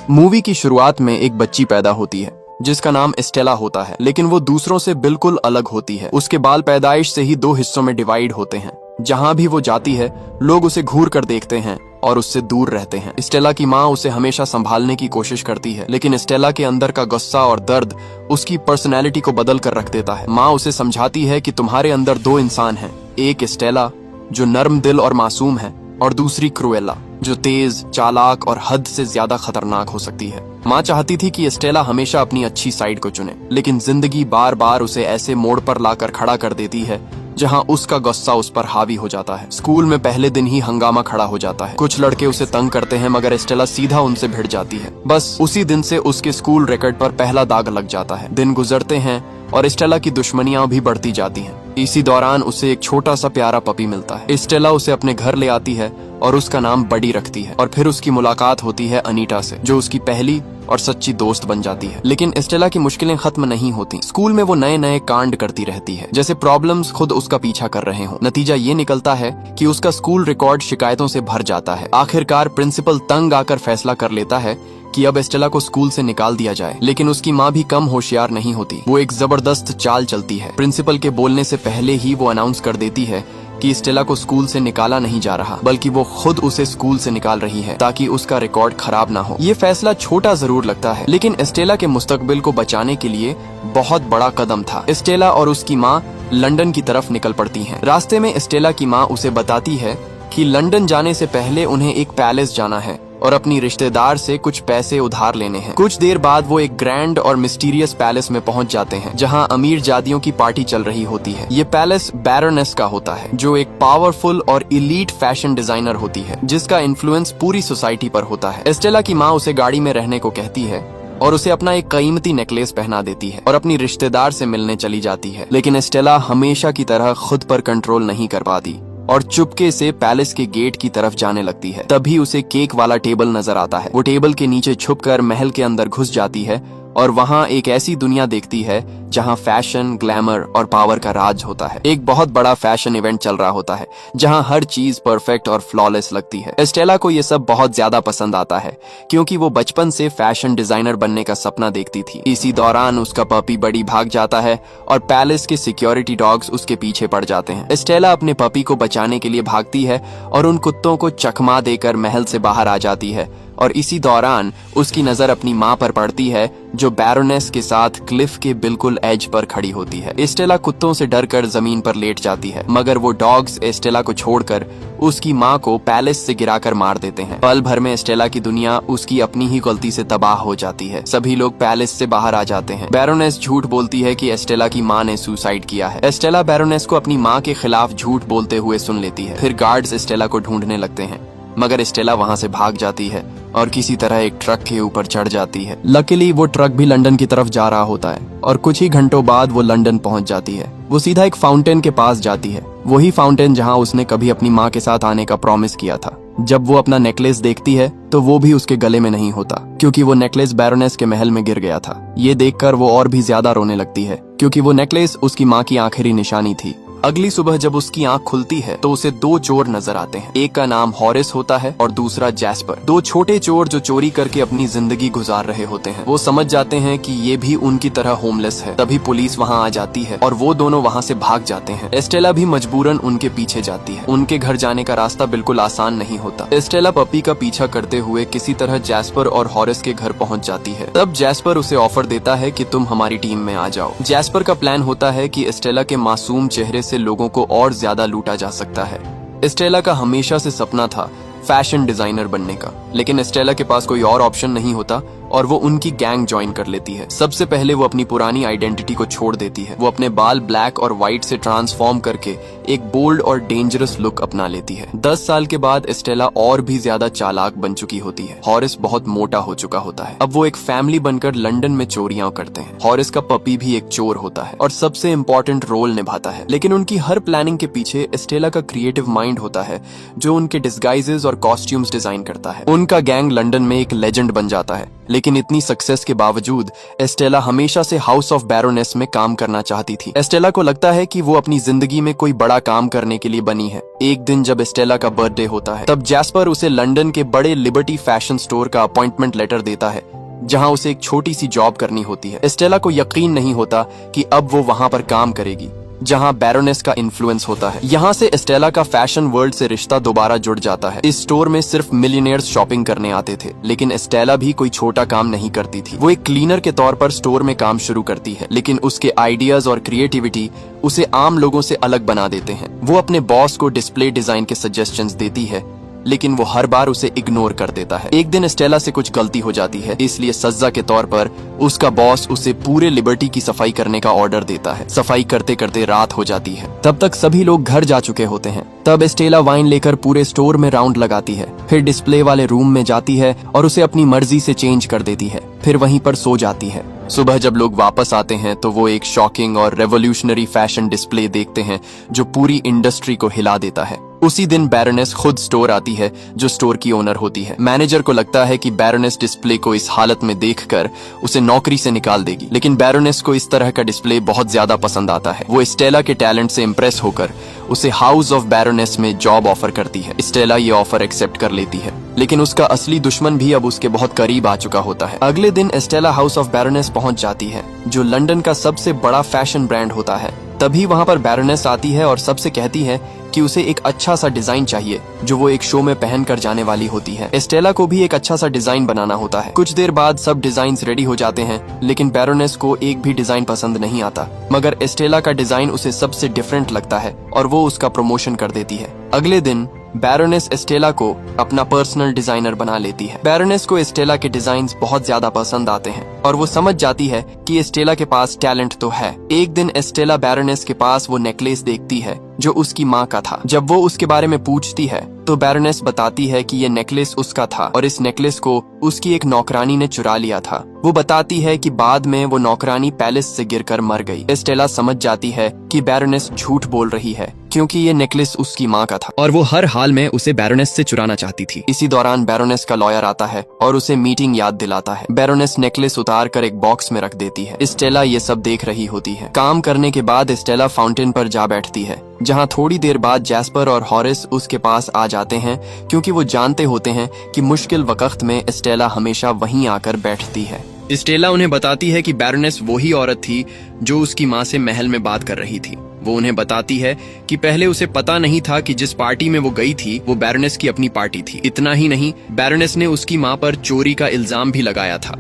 Movie की शुरुआत में एक बच्ची पैदा होती है जिसका नाम एस्टेला होता है, लेकिन वो दूसरों से बिल्कुल अलग होती है। उसके बाल पैदाइश से ही दो हिस्सों में डिवाइड होते हैं। जहां भी वो जाती है लोग उसे घूर कर देखते हैं और उससे दूर रहते हैं। एस्टेला की माँ उसे हमेशा संभालने की कोशिश करती है, लेकिन एस्टेला के अंदर का गुस्सा और दर्द उसकी पर्सनैलिटी को बदल कर रख देता है। माँ उसे समझाती है कि तुम्हारे अंदर दो इंसान हैं, एक एस्टेला जो नर्म दिल और मासूम है और दूसरी क्रूएला जो तेज, चालाक और हद से ज्यादा खतरनाक हो सकती है। माँ चाहती थी कि एस्टेला हमेशा अपनी अच्छी साइड को चुने, लेकिन जिंदगी बार बार उसे ऐसे मोड़ पर लाकर खड़ा कर देती है जहाँ उसका गुस्सा उस पर हावी हो जाता है। स्कूल में पहले दिन ही हंगामा खड़ा हो जाता है। कुछ लड़के उसे तंग करते हैं, मगर एस्टेला सीधा उनसे भिड़ जाती है। बस उसी दिन से उसके स्कूल रिकॉर्ड पर पहला दाग लग जाता है। दिन गुजरते हैं और एस्टेला की दुश्मनियां भी बढ़ती जाती हैं। इसी दौरान उसे एक छोटा सा प्यारा पपी मिलता है। एस्टेला उसे अपने घर ले आती है और उसका नाम बडी रखती है। और फिर उसकी मुलाकात होती है अनीटा से, जो उसकी पहली और सच्ची दोस्त बन जाती है। लेकिन एस्टेला की मुश्किलें खत्म नहीं होती। स्कूल में वो नए नए कांड करती रहती है, जैसे प्रॉब्लम्स खुद उसका पीछा कर रहे हों। नतीजा ये निकलता है कि उसका स्कूल रिकॉर्ड शिकायतों से भर जाता है। आखिरकार प्रिंसिपल तंग आकर फैसला कर लेता है कि अब एस्टेला को स्कूल से निकाल दिया जाए। लेकिन उसकी माँ भी कम होशियार नहीं होती। वो एक जबरदस्त चाल चलती है। प्रिंसिपल के बोलने से पहले ही वो अनाउंस कर देती है कि एस्टेला को स्कूल से निकाला नहीं जा रहा, बल्कि वो खुद उसे स्कूल से निकाल रही है ताकि उसका रिकॉर्ड खराब ना हो। ये फैसला छोटा जरूर लगता है, लेकिन एस्टेला के मुस्तकबिल को बचाने के लिए बहुत बड़ा कदम था। एस्टेला और उसकी माँ लंदन की तरफ निकल पड़ती हैं। रास्ते में एस्टेला की माँ उसे बताती है कि लंदन जाने से पहले उन्हें एक पैलेस जाना है और अपनी रिश्तेदार से कुछ पैसे उधार लेने हैं। कुछ देर बाद वो एक ग्रैंड और मिस्टीरियस पैलेस में पहुंच जाते हैं, जहां अमीर जादियों की पार्टी चल रही होती है। ये पैलेस बैरोनेस का होता है, जो एक पावरफुल और इलीट फैशन डिजाइनर होती है, जिसका इन्फ्लुएंस पूरी सोसाइटी पर होता है। एस्टेला की माँ उसे गाड़ी में रहने को कहती है और उसे अपना एक कीमती नेकलेस पहना देती है और अपनी रिश्तेदार से मिलने चली जाती है। लेकिन एस्टेला हमेशा की तरह खुद पर कंट्रोल नहीं कर पाती और चुपके से पैलेस के गेट की तरफ जाने लगती है। तभी उसे केक वाला टेबल नजर आता है। वो टेबल के नीचे छुपकर महल के अंदर घुस जाती है और वहाँ एक ऐसी दुनिया देखती है जहाँ फैशन, ग्लैमर और पावर का राज होता है। एक बहुत बड़ा फैशन इवेंट चल रहा होता है जहाँ हर चीज परफेक्ट और फ्लॉलेस लगती है। एस्टेला को ये सब बहुत ज्यादा पसंद आता है, क्योंकि वो बचपन से फैशन डिजाइनर बनने का सपना देखती थी। इसी दौरान उसका पपी बडी भाग जाता है और पैलेस के सिक्योरिटी डॉग्स उसके पीछे पड़ जाते हैं। एस्टेला अपने पपी को बचाने के लिए भागती है और उन कुत्तों को चकमा देकर महल से बाहर आ जाती है। और इसी दौरान उसकी नजर अपनी माँ पर पड़ती है, जो बैरोनेस के साथ क्लिफ के बिल्कुल एज पर खड़ी होती है। एस्टेला कुत्तों से डरकर जमीन पर लेट जाती है, मगर वो डॉग्स एस्टेला को छोड़कर उसकी माँ को पैलेस से गिराकर मार देते हैं। पल भर में एस्टेला की दुनिया उसकी अपनी ही गलती से तबाह हो जाती है। सभी लोग पैलेस से बाहर आ जाते हैं। बैरोनेस झूठ बोलती है कि एस्टेला की माँ ने सुसाइड किया है। एस्टेला बैरोनेस को अपनी माँ के खिलाफ झूठ बोलते हुए सुन लेती है। फिर गार्ड्स एस्टेला को ढूंढने लगते हैं, मगर एस्टेला वहां से भाग जाती है और किसी तरह एक ट्रक के ऊपर चढ़ जाती है। लकीली वो ट्रक भी लंदन की तरफ जा रहा होता है और कुछ ही घंटों बाद वो लंदन पहुंच जाती है। वो सीधा एक फाउंटेन के पास जाती है, वही फाउंटेन जहां उसने कभी अपनी माँ के साथ आने का प्रॉमिस किया था। जब वो अपना नेकलेस देखती है तो वो भी उसके गले में नहीं होता, क्योंकि वो नेकलेस बैरोनेस के महल में गिर गया था। ये देखकर वो और भी ज्यादा रोने लगती है, क्योंकि वो नेकलेस उसकी माँ की आखिरी निशानी थी। अगली सुबह जब उसकी आंख खुलती है तो उसे दो चोर नजर आते हैं। एक का नाम हॉरिस होता है और दूसरा जैस्पर। दो छोटे चोर जो चोरी करके अपनी जिंदगी गुजार रहे होते हैं। वो समझ जाते हैं कि ये भी उनकी तरह होमलेस है। तभी पुलिस वहां आ जाती है और वो दोनों वहां से भाग जाते हैं। एस्टेला भी मजबूरन उनके पीछे जाती है। उनके घर जाने का रास्ता बिल्कुल आसान नहीं होता। एस्टेला पपी का पीछा करते हुए किसी तरह जैस्पर और हॉरिस के घर पहुंच जाती है। तब जैस्पर उसे ऑफर देता है कि तुम हमारी टीम में आ जाओ। जैस्पर का प्लान होता है कि एस्टेला के मासूम चेहरे से लोगों को और ज्यादा लूटा जा सकता है। एस्टेला का हमेशा से सपना था फैशन डिजाइनर बनने का, लेकिन एस्टेला के पास कोई और ऑप्शन नहीं होता और वो उनकी गैंग ज्वाइन कर लेती है। सबसे पहले वो अपनी पुरानी आइडेंटिटी को छोड़ देती है। वो अपने बाल ब्लैक और व्हाइट से ट्रांसफॉर्म करके एक बोल्ड और डेंजरस लुक अपना लेती है। 10 साल के बाद एस्टेला और भी ज्यादा चालाक बन चुकी होती है। हॉरिस बहुत मोटा हो चुका होता है। अब वो एक फैमिली बनकर लंदन में चोरियां करते हैं। हॉरिस का पपी भी एक चोर होता है और सबसे इम्पोर्टेंट रोल निभाता है। लेकिन उनकी हर प्लानिंग के पीछे एस्टेला का क्रिएटिव माइंड होता है, जो उनके डिस्गाइजेस और कॉस्ट्यूम्स डिजाइन करता है। उनका गैंग लंदन में एक लेजेंड बन जाता है, लेकिन इतनी सक्सेस के बावजूद एस्टेला हमेशा से हाउस ऑफ बैरोनेस में काम करना चाहती थी। एस्टेला को लगता है कि वो अपनी जिंदगी में कोई बड़ा काम करने के लिए बनी है। एक दिन जब एस्टेला का बर्थडे होता है तब जैस्पर उसे लंदन के बड़े लिबर्टी फैशन स्टोर का अपॉइंटमेंट लेटर देता है, जहां उसे एक छोटी सी जॉब करनी होती है। एस्टेला को यकीन नहीं होता कि अब वो वहां पर काम करेगी जहां बैरोनेस का इन्फ्लुएंस होता है। यहाँ से एस्टेला का फैशन वर्ल्ड से रिश्ता दोबारा जुड़ जाता है। इस स्टोर में सिर्फ मिलियनेयर्स शॉपिंग करने आते थे, लेकिन एस्टेला भी कोई छोटा काम नहीं करती थी। वो एक क्लीनर के तौर पर स्टोर में काम शुरू करती है, लेकिन उसके आइडियाज और क्रिएटिविटी उसे आम लोगों से अलग बना देते हैं। वो अपने बॉस को डिस्प्ले डिजाइन के सजेशंस देती है, लेकिन वो हर बार उसे इग्नोर कर देता है। एक दिन एस्टेला से कुछ गलती हो जाती है, इसलिए सजा के तौर पर उसका बॉस उसे पूरे लिबर्टी की सफाई करने का ऑर्डर देता है। सफाई करते करते रात हो जाती है। तब तक सभी लोग घर जा चुके होते हैं। तब एस्टेला वाइन लेकर पूरे स्टोर में राउंड लगाती है, फिर डिस्प्ले वाले रूम में जाती है और उसे अपनी मर्जी से चेंज कर देती है, फिर वहीं पर सो जाती है। सुबह जब लोग वापस आते हैं तो वो एक शॉकिंग और रेवोल्यूशनरी फैशन डिस्प्ले देखते हैं जो पूरी इंडस्ट्री को हिला देता है। उसी दिन बैरोनेस खुद स्टोर आती है, जो स्टोर की ओनर होती है। मैनेजर को लगता है कि बैरोनेस डिस्प्ले को इस हालत में देखकर उसे नौकरी से निकाल देगी, लेकिन बैरोनेस को इस तरह का डिस्प्ले बहुत ज्यादा पसंद आता है। वो एस्टेला के टैलेंट से इम्प्रेस होकर उसे हाउस ऑफ बैरोनेस में जॉब ऑफर करती है। एस्टेला ये ऑफर एक्सेप्ट कर लेती है, लेकिन उसका असली दुश्मन भी अब उसके बहुत करीब आ चुका होता है। अगले दिन एस्टेला हाउस ऑफ बैरोनेस पहुंच जाती है, जो लंदन का सबसे बड़ा फैशन ब्रांड होता है। तभी वहां पर बैरोनेस आती है और सबसे कहती है कि उसे एक अच्छा सा डिजाइन चाहिए जो वो एक शो में पहन कर जाने वाली होती है। एस्टेला को भी एक अच्छा सा डिजाइन बनाना होता है। कुछ देर बाद सब डिजाइन्स रेडी हो जाते हैं, लेकिन बैरोनेस को एक भी डिजाइन पसंद नहीं आता, मगर एस्टेला का डिजाइन उसे सबसे डिफरेंट लगता है और वो उसका प्रमोशन कर देती है। अगले दिन बैरोनेस एस्टेला को अपना पर्सनल डिजाइनर बना लेती है। बैरोनेस को एस्टेला के डिजाइन्स बहुत ज्यादा पसंद आते हैं और वो समझ जाती है कि एस्टेला के पास टैलेंट तो है। एक दिन एस्टेला बैरोनेस के पास वो नेकलेस देखती है जो उसकी माँ का था। जब वो उसके बारे में पूछती है तो बैरोनेस बताती है कि ये नेकलेस उसका था और इस नेकलेस को उसकी एक नौकरानी ने चुरा लिया था। वो बताती है कि बाद में वो नौकरानी पैलेस से गिरकर मर गई। एस्टेला समझ जाती है कि बैरोनेस झूठ बोल रही है, क्योंकि ये नेकलेस उसकी माँ का था और वो हर हाल में उसे बैरोनेस से चुराना चाहती थी। इसी दौरान बैरोनेस का लॉयर आता है और उसे मीटिंग याद दिलाता है। बैरोनेस नेकलेस उतार कर एक बॉक्स में रख देती है। एस्टेला ये सब देख रही होती है। काम करने के बाद एस्टेला फाउंटेन पर जा बैठती है, जहाँ थोड़ी देर बाद जैस्पर और हॉरिस उसके पास आ जाते हैं, क्योंकि वो जानते होते हैं कि मुश्किल वक्त में एस्टेला हमेशा वहीं आकर बैठती है। एस्टेला उन्हें बताती है कि बैरोनेस वही औरत थी जो उसकी माँ से महल में बात कर रही थी। वो उन्हें बताती है कि पहले उसे पता नहीं था कि जिस पार्टी में वो गई थी वो बैरोनेस की अपनी पार्टी थी। इतना ही नहीं, बैरोनेस ने उसकी माँ पर चोरी का इल्जाम भी लगाया था।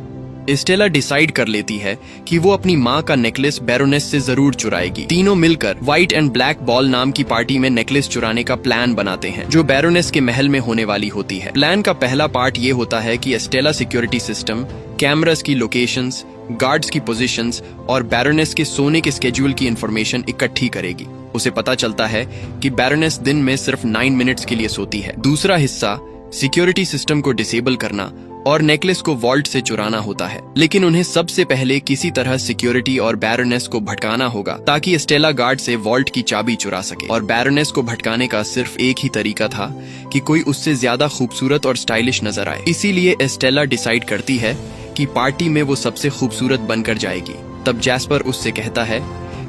एस्टेला डिसाइड कर लेती है कि वो अपनी माँ का नेकलेस बैरोनेस से जरूर चुराएगी। तीनों मिलकर व्हाइट एंड ब्लैक बॉल नाम की पार्टी में नेकलेस चुराने का प्लान बनाते हैं, जो बैरोनेस के महल में होने वाली होती है। प्लान का पहला पार्ट ये होता है कि एस्टेला सिक्योरिटी सिस्टम, कैमरास की लोकेशंस, गार्ड्स की पोजीशंस और बैरोनेस के सोने के स्केड्यूल की इंफॉर्मेशन इकट्ठी करेगी। उसे पता चलता है कि बैरोनेस दिन में सिर्फ 9 मिनट्स के लिए सोती है। दूसरा हिस्सा सिक्योरिटी सिस्टम को डिसेबल करना और नेकलेस को वॉल्ट से चुराना होता है, लेकिन उन्हें सबसे पहले किसी तरह सिक्योरिटी और बैरोनेस को भटकाना होगा ताकि एस्टेला गार्ड से वॉल्ट की चाबी चुरा सके। और बैरोनेस को भटकाने का सिर्फ एक ही तरीका था कि कोई उससे ज्यादा खूबसूरत और स्टाइलिश नजर आए। इसीलिए एस्टेला डिसाइड करती है कि पार्टी में वो सबसे खूबसूरत बनकर जाएगी। तब जैस्पर उससे कहता है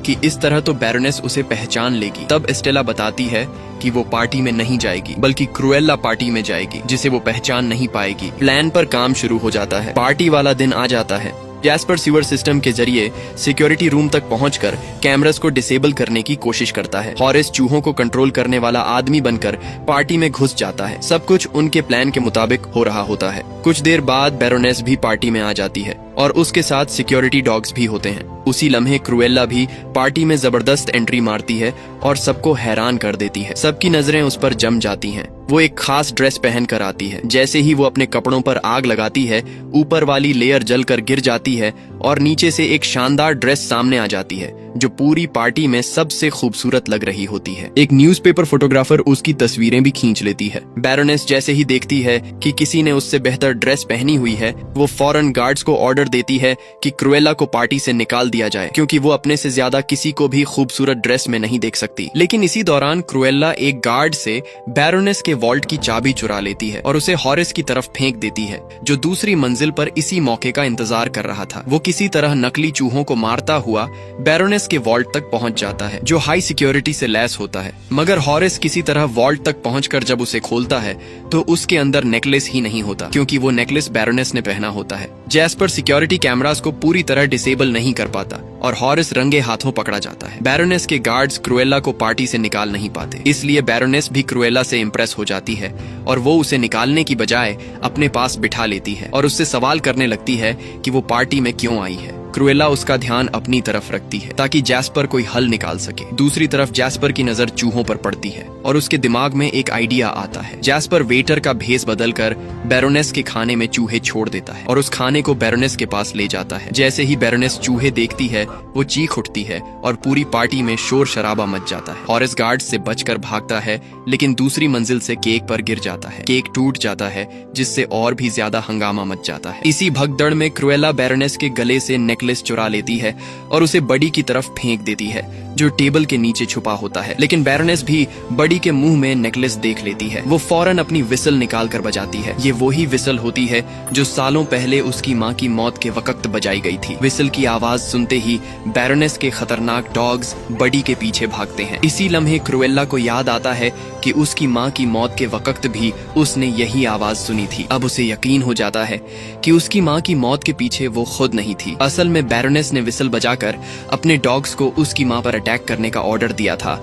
कि इस तरह तो बैरोनेस उसे पहचान लेगी। तब एस्टेला बताती है कि वो पार्टी में नहीं जाएगी बल्कि क्रुएल्ला पार्टी में जाएगी, जिसे वो पहचान नहीं पाएगी। प्लान पर काम शुरू हो जाता है। पार्टी वाला दिन आ जाता है। जैस्पर सीवर सिस्टम के जरिए सिक्योरिटी रूम तक पहुंचकर कैमरास को डिसेबल करने की कोशिश करता है। हॉरिस चूहों को कंट्रोल करने वाला आदमी बनकर पार्टी में घुस जाता है। सब कुछ उनके प्लान के मुताबिक हो रहा होता है। कुछ देर बाद बैरोनेस भी पार्टी में आ जाती है और उसके साथ सिक्योरिटी डॉग्स भी होते हैं। उसी लम्हे क्रुएल्ला भी पार्टी में जबरदस्त एंट्री मारती है और सबको हैरान कर देती है। सबकी नजरें उस पर जम जाती हैं। वो एक खास ड्रेस पहन कर आती है। जैसे ही वो अपने कपड़ों पर आग लगाती है, ऊपर वाली लेयर जलकर गिर जाती है और नीचे से एक शानदार ड्रेस सामने आ जाती है जो पूरी पार्टी में सबसे खूबसूरत लग रही होती है। एक न्यूज़पेपर फोटोग्राफर उसकी तस्वीरें भी खींच लेती है। बैरोनेस जैसे ही देखती है कि किसी ने उससे बेहतर ड्रेस पहनी हुई है, वो फौरन गार्ड्स को ऑर्डर देती है कि क्रुएला को पार्टी से निकाल दिया जाए, क्योंकि वो अपने से ज्यादा किसी को भी खूबसूरत ड्रेस में नहीं देख सकती। लेकिन इसी दौरान क्रुएला एक गार्ड से बैरोनेस के वॉल्ट की चाबी चुरा लेती है और उसे हॉरिस की तरफ फेंक देती है, जो दूसरी मंजिल पर इसी मौके का इंतजार कर रहा था। वो किसी तरह नकली चूहों को मारता हुआ बैरोनेस के वॉल्ट तक पहुंच जाता है, जो हाई सिक्योरिटी से लैस होता है। मगर हॉरिस किसी तरह वॉल्ट तक पहुंचकर जब उसे खोलता है तो उसके अंदर नेकलेस ही नहीं होता, क्योंकि वो नेकलेस बैरोनेस ने पहना होता है। जैस्पर सिक्योरिटी कैमरास को पूरी तरह डिसेबल नहीं कर पाता और हॉरिस रंगे हाथों पकड़ा जाता है। बैरोनेस के गार्ड्स क्रुएला को पार्टी से निकाल नहीं पाते, इसलिए बैरोनेस भी क्रुएला से इम्प्रेस हो जाती है और वो उसे निकालने की बजाय अपने पास बिठा लेती है और उससे सवाल करने लगती है कि वो पार्टी में क्यों आई है। क्रुएला उसका ध्यान अपनी तरफ रखती है ताकि जैस्पर कोई हल निकाल सके। दूसरी तरफ जैस्पर की नजर चूहों पर पड़ती है और उसके दिमाग में एक आइडिया आता है। जैस्पर वेटर का भेस बदलकर बैरोनेस के खाने में चूहे छोड़ देता है और उस खाने को बैरोनेस के पास ले जाता है। जैसे ही बैरोनेस चूहे देखती है, वो चीख उठती है और पूरी पार्टी में शोर शराबा मच जाता है। हॉरिस गार्ड से बचकर भागता है, लेकिन दूसरी मंजिल से केक पर गिर जाता है। केक टूट जाता है, जिससे और भी ज्यादा हंगामा मच जाता है। इसी भगदड़ में क्रुएला बैरोनेस के गले से नेकलेस चुरा लेती है और उसे बडी की तरफ फेंक देती है, जो टेबल के नीचे छुपा होता है। लेकिन बैरोनेस भी बडी के मुंह में नेकलेस देख लेती है। वो फौरन अपनी विसल निकाल कर बजाती है। ये वही विसल होती है जो सालों पहले उसकी माँ की मौत के वक्त बजाई गई थी। विसल की आवाज सुनते ही बैरोनेस के खतरनाक डॉग्स बडी के पीछे भागते हैं। इसी लम्हे क्रुएला को याद आता है कि उसकी माँ की मौत के वक्त भी उसने यही आवाज सुनी थी। अब उसे यकीन हो जाता है कि उसकी माँ की मौत के पीछे वो खुद नहीं थी। असल में बैरोनेस ने विसल बजाकर अपने डॉग्स को उसकी माँ पर अटैक करने का ऑर्डर दिया था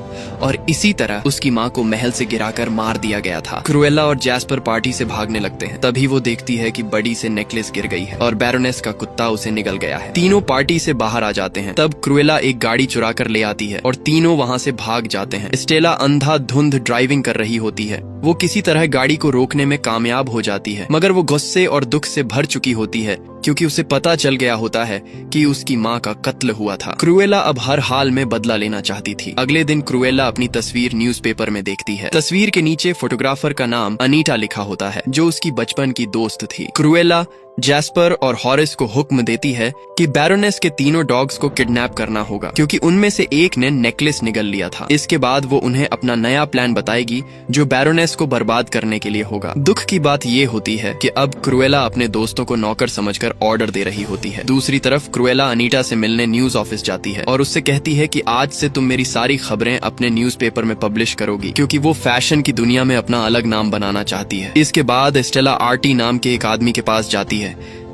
और इसी तरह उसकी माँ को महल से गिराकर मार दिया गया था। क्रुएला और जैस्पर पार्टी से भागने लगते हैं। तभी वो देखती है कि बडी से नेकलेस गिर गई है और बैरोनेस का कुत्ता उसे निगल गया है। तीनों पार्टी से बाहर आ जाते हैं। तब क्रुएला एक गाड़ी चुरा कर ले आती है और तीनों वहाँ से भाग जाते हैं। स्टेला अंधाधुंध ड्राइविंग कर रही होती है। वो किसी तरह गाड़ी को रोकने में कामयाब हो जाती है, मगर वो गुस्से और दुख से भर चुकी होती है, क्योंकि उसे पता चल गया होता है कि उसकी माँ का कत्ल हुआ था। क्रुएला अब हर हाल में बदला लेना चाहती थी। अगले दिन क्रुएला अपनी तस्वीर न्यूज़पेपर में देखती है। तस्वीर के नीचे फोटोग्राफर का नाम अनीटा लिखा होता है, जो उसकी बचपन की दोस्त थी। क्रुएला जैस्पर और हॉरिस को हुक्म देती है कि बैरोनेस के तीनों डॉग्स को किडनैप करना होगा, क्योंकि उनमें से एक ने नेकलेस निगल लिया था। इसके बाद वो उन्हें अपना नया प्लान बताएगी, जो बैरोनेस को बर्बाद करने के लिए होगा। दुख की बात ये होती है कि अब क्रुएला अपने दोस्तों को नौकर समझकर ऑर्डर दे रही होती है। दूसरी तरफ क्रुएला अनीटा से मिलने न्यूज ऑफिस जाती है और उससे कहती है कि आज से तुम मेरी सारी खबरें अपने न्यूज़पेपर में पब्लिश करोगी, क्योंकि वो फैशन की दुनिया में अपना अलग नाम बनाना चाहती है। इसके बाद स्टेला आर्टी नाम के एक आदमी के पास जाती है,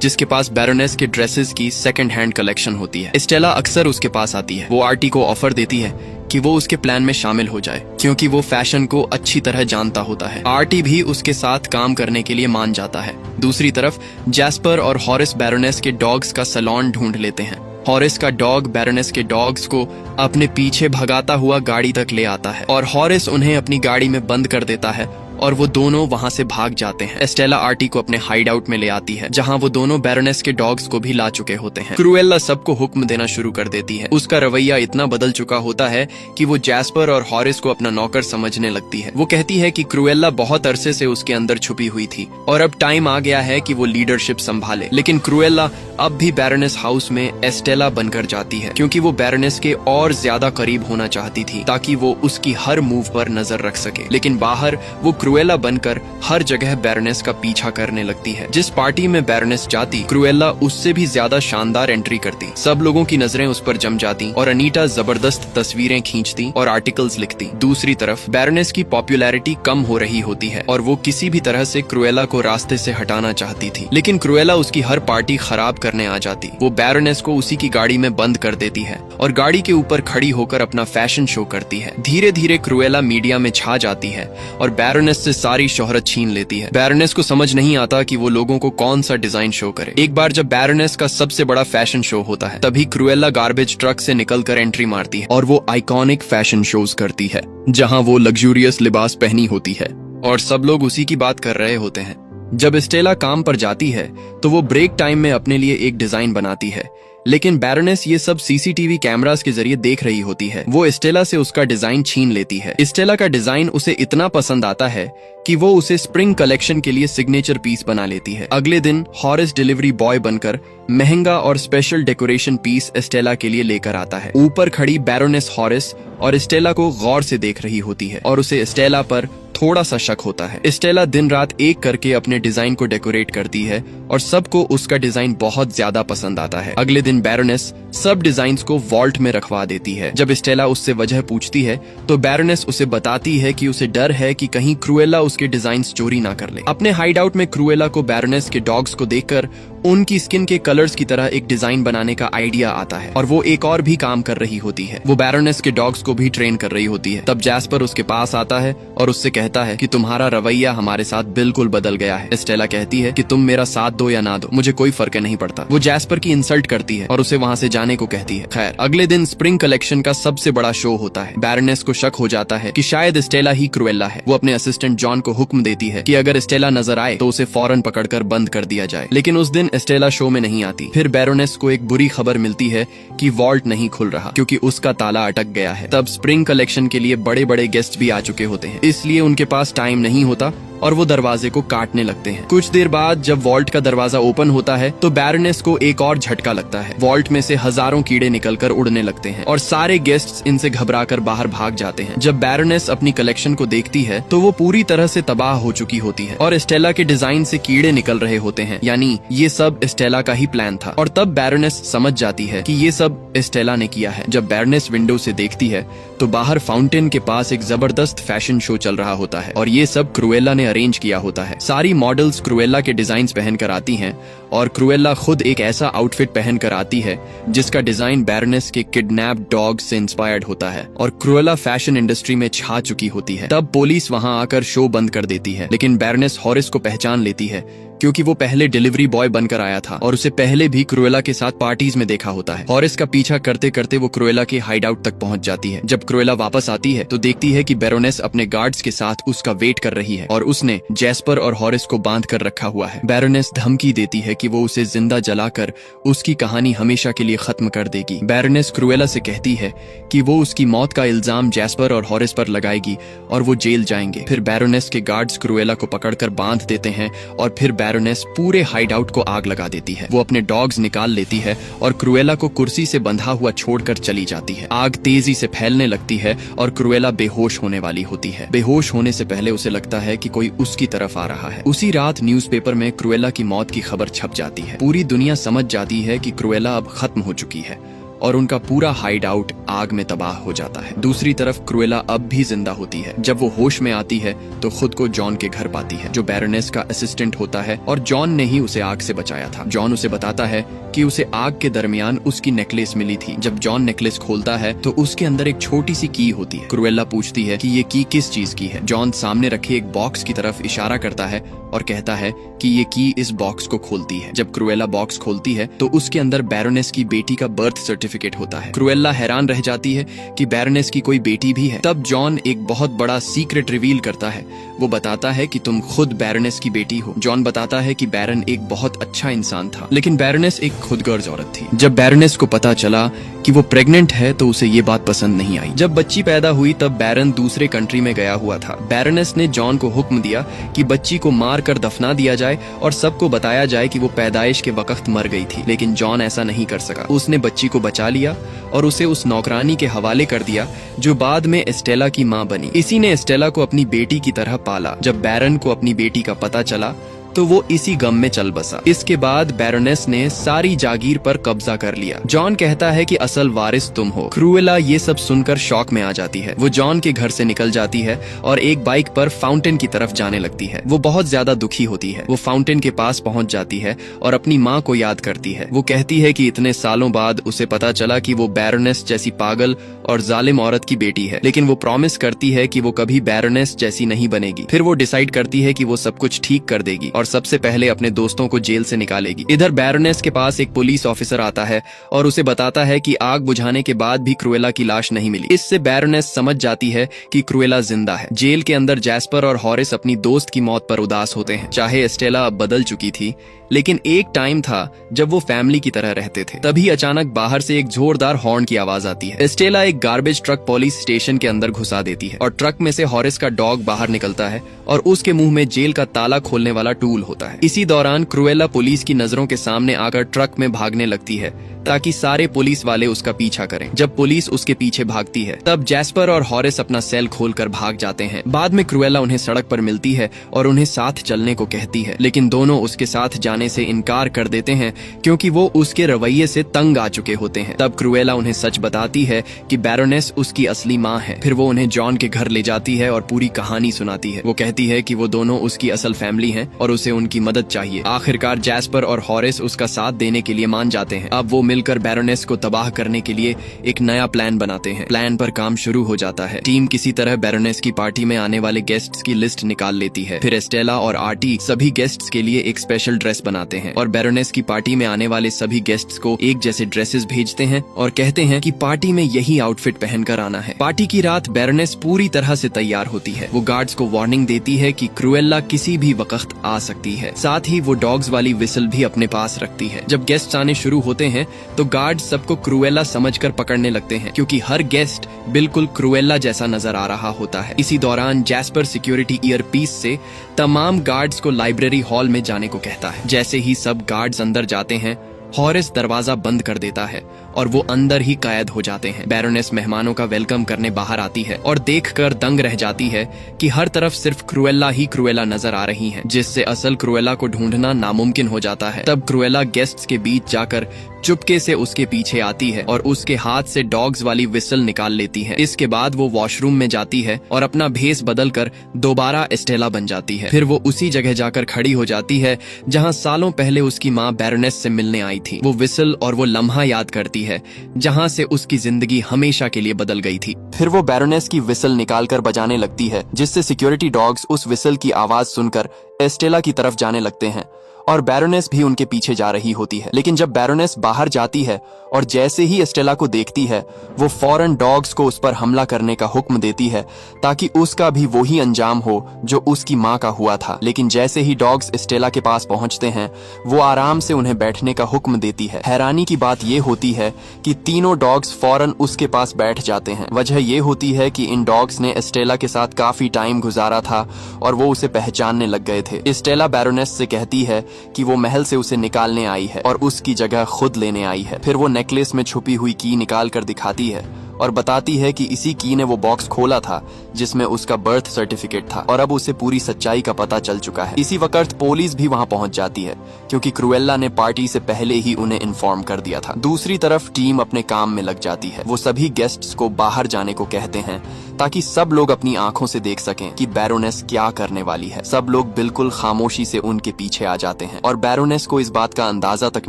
जिसके पास बैरोनेस के ड्रेसेस की सेकंड हैंड कलेक्शन होती है। स्टेला अक्सर उसके पास आती है। वो आर्टी को ऑफर देती है कि वो उसके प्लान में शामिल हो जाए, क्योंकि वो फैशन को अच्छी तरह जानता होता है। आर्टी भी उसके साथ काम करने के लिए मान जाता है। दूसरी तरफ जैस्पर और हॉरिस बैरोनेस के डॉग्स का सैलून ढूंढ लेते हैं। हॉरिस का डॉग बैरोनेस के डॉग्स को अपने पीछे भगाता हुआ गाड़ी तक ले आता है और हॉरिस उन्हें अपनी गाड़ी में बंद कर देता है और वो दोनों वहां से भाग जाते हैं। स्टेला आर्टी को अपने हाइड आउट में ले आती है, जहां वो दोनों बैरोनेस के डॉग्स को भी ला चुके होते हैं। क्रुएला सबको हुक्म देना शुरू कर देती है। उसका रवैया इतना बदल चुका होता है कि वो जैस्पर और हॉरिस को अपना नौकर समझने लगती है। वो कहती है कि क्रुएला बहुत अरसे से उसके अंदर छुपी हुई थी और अब टाइम आ गया है कि वो लीडरशिप संभाले। लेकिन क्रुएला अब भी बैरोनेस हाउस में एस्टेला बनकर जाती है, क्योंकि वो बैरोनेस के और ज्यादा करीब होना चाहती थी, ताकि वो उसकी हर मूव पर नजर रख सके। लेकिन बाहर वो क्रुएला बनकर हर जगह बैरोनेस का पीछा करने लगती है। जिस पार्टी में बैरोनेस जाती, क्रुएला उससे भी ज्यादा शानदार एंट्री करती। सब लोगों की नजरें उस पर जम जाती और अनीटा जबरदस्त तस्वीरें खींचती और आर्टिकल्स लिखती। दूसरी तरफ बैरोनेस की पॉपुलैरिटी कम हो रही होती है और वो किसी भी तरह से क्रुएला को रास्ते से हटाना चाहती थी। लेकिन क्रुएला उसकी हर पार्टी खराब करने आ जाती। वो बैरोनेस को उसी की गाड़ी में बंद कर देती है और गाड़ी के ऊपर खड़ी होकर अपना फैशन शो करती है। धीरे धीरे क्रुएला मीडिया में छा जाती है और बैरोनेस से सारी शोहरत छीन लेती है। बैरोनेस को समझ नहीं आता कि वो लोगों को कौन सा डिजाइन शो करे। एक बार जब बैरोनेस का सबसे बड़ा फैशन शो होता है, तभी क्रुएला गार्बेज ट्रक से निकलकर एंट्री मारती है और वो आइकॉनिक फैशन शोज करती है, जहां वो लग्जूरियस लिबास पहनी होती है और सब लोग उसी की बात कर रहे होते हैं। जब स्टेला काम पर जाती है तो वो ब्रेक टाइम में अपने लिए एक डिजाइन बनाती है, लेकिन बैरोनेस ये सब सीसीटीवी कैमरास के जरिए देख रही होती है। वो स्टेला से उसका डिजाइन छीन लेती है। स्टेला का डिजाइन उसे इतना पसंद आता है कि वो उसे स्प्रिंग कलेक्शन के लिए सिग्नेचर पीस बना लेती है। अगले दिन हॉरिस डिलीवरी बॉय बनकर महंगा और स्पेशल डेकोरेशन पीस स्टेला के लिए लेकर आता है। ऊपर खड़ी बैरोनेस हॉरिस और स्टेला को गौर से देख रही होती है और उसे स्टेला पर थोड़ा सा शक होता है। स्टेला दिन रात एक करके अपने डिजाइन को डेकोरेट करती है और सबको उसका डिजाइन बहुत ज्यादा पसंद आता है। अगले दिन बैरोनेस सब डिजाइन्स को वॉल्ट में रखवा देती है। जब स्टेला उससे वजह पूछती है तो बैरोनेस उसे बताती है कि उसे डर है कि कहीं क्रूएला उसके डिजाइन्स चोरी ना कर ले। अपने हाइड आउट में क्रूएला को बैरोनेस के डॉग्स को देखकर उनकी स्किन के कलर्स की तरह एक डिजाइन बनाने का आइडिया आता है और वो एक और भी काम कर रही होती है। वो बैरोनेस के डॉग्स को भी ट्रेन कर रही होती है। तब जैस्पर उसके पास आता है और उससे कहता है कि तुम्हारा रवैया हमारे साथ बिल्कुल बदल गया है। स्टेला कहती है कि तुम मेरा साथ दो या ना दो, मुझे कोई फर्क नहीं पड़ता। वो जैस्पर की इंसल्ट करती है और उसे वहाँ से जाने को कहती है। खैर, अगले दिन स्प्रिंग कलेक्शन का सबसे बड़ा शो होता है। बैरोनेस को शक हो जाता है कि शायद स्टेला ही क्रूएला है। वो अपने असिस्टेंट जॉन को हुक्म देती है कि अगर स्टेला नजर आए तो उसे फौरन पकड़कर बंद कर दिया जाए। लेकिन उस दिन स्टेला शो में नहीं आती। फिर बैरोनेस को एक बुरी खबर मिलती है कि वॉल्ट नहीं खुल रहा क्योंकि उसका ताला अटक गया है। तब स्प्रिंग कलेक्शन के लिए बड़े बड़े गेस्ट भी आ चुके होते हैं, इसलिए उनके पास टाइम नहीं होता और वो दरवाजे को काटने लगते हैं। कुछ देर बाद जब वॉल्ट का दरवाजा ओपन होता है तो बैरोनेस को एक और झटका लगता है। वॉल्ट में से हजारों कीड़े निकलकर उड़ने लगते हैं और सारे गेस्ट्स इनसे घबराकर बाहर भाग जाते हैं। जब बैरोनेस अपनी कलेक्शन को देखती है तो वो पूरी तरह से तबाह हो चुकी होती है और स्टेला के डिजाइन से कीड़े निकल रहे होते हैं, यानी ये सब स्टेला का ही प्लान था। और तब बैरोनेस समझ जाती है कि ये सब स्टेला ने किया है। जब बैरोनेस विंडो से देखती है तो बाहर फाउंटेन के पास एक जबरदस्त फैशन शो चल रहा होता है और ये सब क्रूएला ने अरेंज किया होता है। सारी मॉडल्स क्रूएला के डिजाइन पहनकर आती हैं और क्रूएला खुद एक ऐसा आउटफिट पहनकर आती है जिसका डिजाइन बैरोनेस के किडनैप्ड डॉग से इंस्पायर्ड होता है और क्रूएला फैशन इंडस्ट्री में छा चुकी होती है। तब पुलिस वहां आकर शो बंद कर देती है, लेकिन बैरोनेस हॉरिस को पहचान लेती है क्योंकि वो पहले डिलीवरी बॉय बनकर आया था और उसे पहले भी क्रूएला के साथ पार्टीज में देखा होता है। हॉरिस का पीछा करते करते वो क्रूएला के हाइड आउट तक पहुंच जाती है। जब क्रूएला वापस आती है तो देखती है कि बैरोनेस अपने गार्ड्स के साथ उसका वेट कर रही है और उसने जैस्पर और हॉरिस को बांध कर रखा हुआ है। बैरोनेस धमकी देती है कि वो उसे जिंदा जलाकर उसकी कहानी हमेशा के लिए खत्म कर देगी। बैरोनेस क्रूएला से कहती है कि वो उसकी मौत का इल्जाम जैस्पर और हॉरिस पर लगाएगी और वो जेल जाएंगे। फिर बैरोनेस के गार्ड्स क्रूएला को पकड़कर बांध देते हैं और फिर बैरोनेस पूरे हाइड आउट को आग लगा देती है। वो अपने डॉग्स निकाल लेती है और क्रूएला को कुर्सी से बंधा हुआ छोड़कर चली जाती है। आग तेजी से फैलने लगती है और क्रूएला बेहोश होने वाली होती है। बेहोश होने से पहले उसे लगता है कि कोई उसकी तरफ आ रहा है। उसी रात न्यूज़पेपर में क्रूएला की मौत की खबर छप जाती है। पूरी दुनिया समझ जाती है कि क्रूएला अब खत्म हो चुकी है और उनका पूरा हाइड आउट आग में तबाह हो जाता है। दूसरी तरफ क्रूएला अब भी जिंदा होती है। जब वो होश में आती है तो खुद को जॉन के घर पाती है, जो बैरोनेस का असिस्टेंट होता है और जॉन ने ही उसे आग से बचाया था। जॉन उसे बताता है कि उसे आग के दरमियान उसकी नेकलेस मिली थी। जब जॉन नेकलेस खोलता है तो उसके अंदर एक छोटी सी की होती है। क्रूएला पूछती है कि ये की किस चीज की है। जॉन सामने रखे एक बॉक्स की तरफ इशारा करता है और कहता है कि ये की इस बॉक्स को खोलती है। जब क्रूएला बॉक्स खोलती है तो उसके अंदर बैरोनेस की बेटी का बर्थ सर्टिफिकेट होता है। क्रूएला हैरान रह जाती है कि बैरोनेस की कोई बेटी भी है। तब जॉन एक बहुत बड़ा सीक्रेट रिवील करता है। वो बताता है कि तुम खुद बैरोनेस की बेटी हो। जॉन बताता है कि बैरन एक बहुत अच्छा इंसान था, लेकिन बैरोनेस एक खुदगर्ज औरत थी। जब बैरोनेस को पता चला कि वो प्रेग्नेंट है तो उसे ये बात पसंद नहीं आई। जब बच्ची पैदा हुई तब बैरन दूसरे कंट्री में गया हुआ था। बैरोनेस ने जॉन को हुक्म दिया कि बच्ची को मार कर दफना दिया जाए और सबको बताया जाए कि वो पैदाइश के वक्त मर गई थी, लेकिन जॉन ऐसा नहीं कर सका। उसने बच्ची को बचा लिया और उसे उस नौकरानी के हवाले कर दिया जो बाद में स्टेला की मां बनी। इसी ने स्टेला को अपनी बेटी की तरह पाला। जब बैरन को अपनी बेटी का पता चला तो वो इसी गम में चल बसा। इसके बाद बैरोनेस ने सारी जागीर पर कब्जा कर लिया। जॉन कहता है कि असल वारिस तुम हो। क्रूएला ये सब सुनकर शॉक में आ जाती है। वो जॉन के घर से निकल जाती है और एक बाइक पर फाउंटेन की तरफ जाने लगती है। वो बहुत ज्यादा दुखी होती है। वो फाउंटेन के पास पहुंच जाती है और अपनी माँ को याद करती है। वो कहती है कि इतने सालों बाद उसे पता चला कि वो बैरोनेस जैसी पागल और जालिम औरत की बेटी है, लेकिन वो प्रॉमिस करती है कि वो कभी बैरोनेस जैसी नहीं बनेगी। फिर वो डिसाइड करती है कि वो सब कुछ ठीक कर देगी और सबसे पहले अपने दोस्तों को जेल से निकालेगी। इधर बैरोनेस के पास एक पुलिस ऑफिसर आता है और उसे बताता है कि आग बुझाने के बाद भी क्रूएला की लाश नहीं मिली। इससे बैरोनेस समझ जाती है कि क्रूएला जिंदा है। जेल के अंदर जैस्पर और हॉरिस अपनी दोस्त की मौत पर उदास होते हैं। चाहे स्टेला अब बदल चुकी थी, लेकिन एक टाइम था जब वो फैमिली की तरह रहते थे। तभी अचानक बाहर से एक जोरदार हॉर्न की आवाज आती है। एस्टेला एक गार्बेज ट्रक पुलिस स्टेशन के अंदर घुसा देती है और ट्रक में से हॉरिस का डॉग बाहर निकलता है और उसके मुंह में जेल का ताला खोलने वाला टूल होता है। इसी दौरान क्रूएला पुलिस की नजरों के सामने आकर ट्रक में भागने लगती है ताकि सारे पुलिस वाले उसका पीछा करें। जब पुलिस उसके पीछे भागती है तब जैस्पर और हॉरिस अपना सेल खोलकर भाग जाते हैं। बाद में क्रूएला उन्हें सड़क पर मिलती है और उन्हें साथ चलने को कहती है, लेकिन दोनों उसके साथ जाने से इनकार कर देते हैं क्योंकि वो उसके रवैये से तंग आ चुके होते हैं। तब क्रूएला उन्हें सच बताती है कि बैरोनेस उसकी असली माँ है। फिर वो उन्हें जॉन के घर ले जाती है और पूरी कहानी सुनाती है। वो कहती है कि वो दोनों उसकी असल फैमिली हैं और उसे उनकी मदद चाहिए। आखिरकार जैस्पर और हॉरिस उसका साथ देने के लिए मान जाते हैं। अब वो मिलकर बैरोनेस को तबाह करने के लिए एक नया प्लान बनाते हैं। प्लान पर काम शुरू हो जाता है। टीम किसी तरह बैरोनेस की पार्टी में आने वाले गेस्ट्स की लिस्ट निकाल लेती है। फिर एस्टेला और आर्टी सभी गेस्ट्स के लिए एक स्पेशल ड्रेस बनाते हैं और बैरोनेस की पार्टी में आने वाले सभी गेस्ट्स को एक जैसे ड्रेसेस भेजते हैं और कहते हैं कि पार्टी में यही आउटफिट पहनकर आना है। पार्टी की रात बैरोनेस पूरी तरह से तैयार होती है। वो गार्ड्स को वार्निंग देती है कि क्रूएला किसी भी वक्त आ सकती है। साथ ही वो डॉग्स वाली विसल भी अपने पास रखती है। जब गेस्ट्स आने शुरू होते हैं तो गार्ड सबको क्रूएला समझकर पकड़ने लगते हैं क्योंकि हर गेस्ट बिल्कुल क्रूएला जैसा नजर आ रहा होता है। इसी दौरान जैस्पर सिक्योरिटी ईयरपीस से तमाम गार्ड्स को लाइब्रेरी हॉल में जाने को कहता है। जैसे ही सब गार्ड्स अंदर जाते हैं हॉरिस दरवाजा बंद कर देता है और वो अंदर ही कैद हो जाते हैं। बैरोनेस मेहमानों का वेलकम करने बाहर आती है और देखकर दंग रह जाती है कि हर तरफ सिर्फ क्रूएला ही क्रूएला नजर आ रही हैं, जिससे असल क्रूएला को ढूंढना नामुमकिन हो जाता है। तब क्रूएला गेस्ट्स के बीच जाकर चुपके से उसके पीछे आती है और उसके हाथ से डॉग्स वाली विसल निकाल लेती है। इसके बाद वो वॉशरूम में जाती है और अपना भेस बदलकर दोबारा एस्टेला बन जाती है। फिर वो उसी जगह जाकर खड़ी हो जाती है जहाँ सालों पहले उसकी माँ बैरोनेस से मिलने आई थी। वो विसल और वो लम्हा याद करती है जहाँ से उसकी जिंदगी हमेशा के लिए बदल गई थी। फिर वो बैरोनेस की विसल निकालकर बजाने लगती है, जिससे सिक्योरिटी डॉग्स उस विसल की आवाज सुनकर एस्टेला की तरफ जाने लगते हैं और बैरोनेस भी उनके पीछे जा रही होती है। लेकिन जब बैरोनेस बाहर जाती है और जैसे ही एस्टेला को देखती है वो फौरन डॉग्स को उस पर हमला करने का हुक्म देती है ताकि उसका भी वही अंजाम हो जो उसकी माँ का हुआ था। लेकिन जैसे ही डॉग्स एस्टेला के पास पहुंचते हैं वो आराम से उन्हें बैठने का हुक्म देती है। हैरानी की बात ये होती है कि तीनों डॉग्स फौरन उसके पास बैठ जाते हैं। वजह ये होती है कि इन डॉग्स ने एस्टेला के साथ काफी टाइम गुजारा था और वो उसे पहचानने लग गए थे। एस्टेला बैरोनेस से कहती है कि वो महल से उसे निकालने आई है और उसकी जगह खुद लेने आई है। फिर वो नेकलेस में छुपी हुई की निकाल कर दिखाती है और बताती है कि इसी की ने वो बॉक्स खोला था जिसमें उसका बर्थ सर्टिफिकेट था और अब उसे पूरी सच्चाई का पता चल चुका है। इसी वक्त पुलिस भी वहां पहुंच जाती है क्योंकि क्रूएला ने पार्टी से पहले ही उन्हें इन्फॉर्म कर दिया था। दूसरी तरफ टीम अपने काम में लग जाती है। वो सभी गेस्ट्स को बाहर जाने को कहते हैं ताकि सब लोग अपनी आंखों से देख सकें कि बैरोनेस क्या करने वाली है। सब लोग बिल्कुल खामोशी से उनके पीछे आ जाते हैं और बैरोनेस को इस बात का अंदाजा तक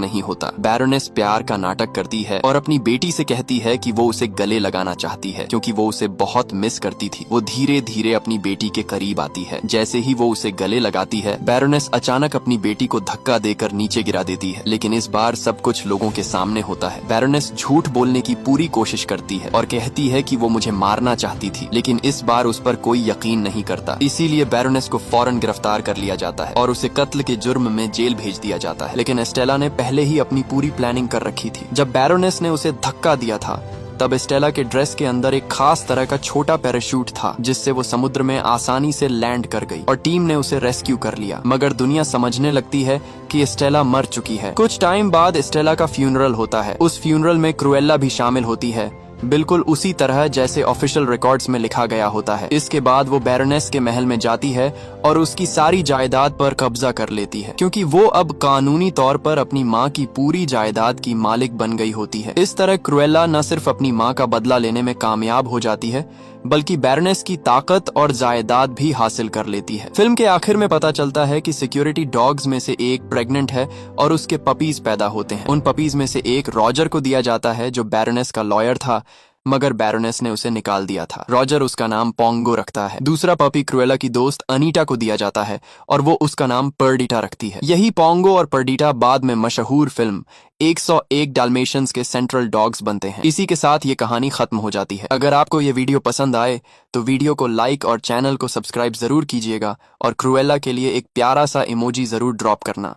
नहीं होता। बैरोनेस प्यार का नाटक करती है और अपनी बेटी से कहती है कि वो उसे गले लगाना चाहती है क्योंकि वो उसे बहुत मिस करती थी। वो धीरे धीरे अपनी बेटी के करीब आती है। जैसे ही वो उसे गले लगाती है बैरोनेस अचानक अपनी बेटी को धक्का देकर नीचे गिरा देती है, लेकिन इस बार सब कुछ लोगों के सामने होता है। बैरोनेस झूठ बोलने की पूरी कोशिश करती है और कहती है कि वो मुझे मारना चाहती थी, लेकिन इस बार उस पर कोई यकीन नहीं करता। इसीलिए बैरोनेस को फौरन गिरफ्तार कर लिया जाता है और उसे कत्ल के जुर्म में जेल भेज दिया जाता है। लेकिन एस्टेला ने पहले ही अपनी पूरी प्लानिंग कर रखी थी। जब बैरोनेस ने उसे धक्का दिया था तब एस्टेला के ड्रेस के अंदर एक खास तरह का छोटा पैराशूट था जिससे वो समुद्र में आसानी से लैंड कर गई और टीम ने उसे रेस्क्यू कर लिया। मगर दुनिया समझने लगती है कि एस्टेला मर चुकी है। कुछ टाइम बाद एस्टेला का फ्यूनरल होता है। उस फ्यूनरल में क्रूएला भी शामिल होती है, बिल्कुल उसी तरह जैसे ऑफिशियल रिकॉर्ड्स में लिखा गया होता है। इसके बाद वो बैरोनेस के महल में जाती है और उसकी सारी जायदाद पर कब्जा कर लेती है क्योंकि वो अब कानूनी तौर पर अपनी माँ की पूरी जायदाद की मालिक बन गई होती है। इस तरह क्रूएला न सिर्फ अपनी माँ का बदला लेने में कामयाब हो जाती है बल्कि बैरोनेस की ताकत और जायदाद भी हासिल कर लेती है। फिल्म के आखिर में पता चलता है कि सिक्योरिटी डॉग्स में से एक प्रेग्नेंट है और उसके पपीज पैदा होते हैं। उन पपीज में से एक रॉजर को दिया जाता है जो बैरोनेस का लॉयर था, मगर बैरोनेस ने उसे निकाल दिया था। रॉजर उसका नाम पोंगो रखता है। दूसरा पपी क्रूएला की दोस्त अनीटा को दिया जाता है और वो उसका नाम पर्डिटा रखती है। यही पोंगो और पर्डिटा बाद में मशहूर फिल्म 101 डाल्मेशियंस के सेंट्रल डॉग्स बनते हैं। इसी के साथ ये कहानी खत्म हो जाती है। अगर आपको ये वीडियो पसंद आए तो वीडियो को लाइक और चैनल को सब्सक्राइब जरूर कीजिएगा और क्रूएला के लिए एक प्यारा सा इमोजी जरूर ड्रॉप करना।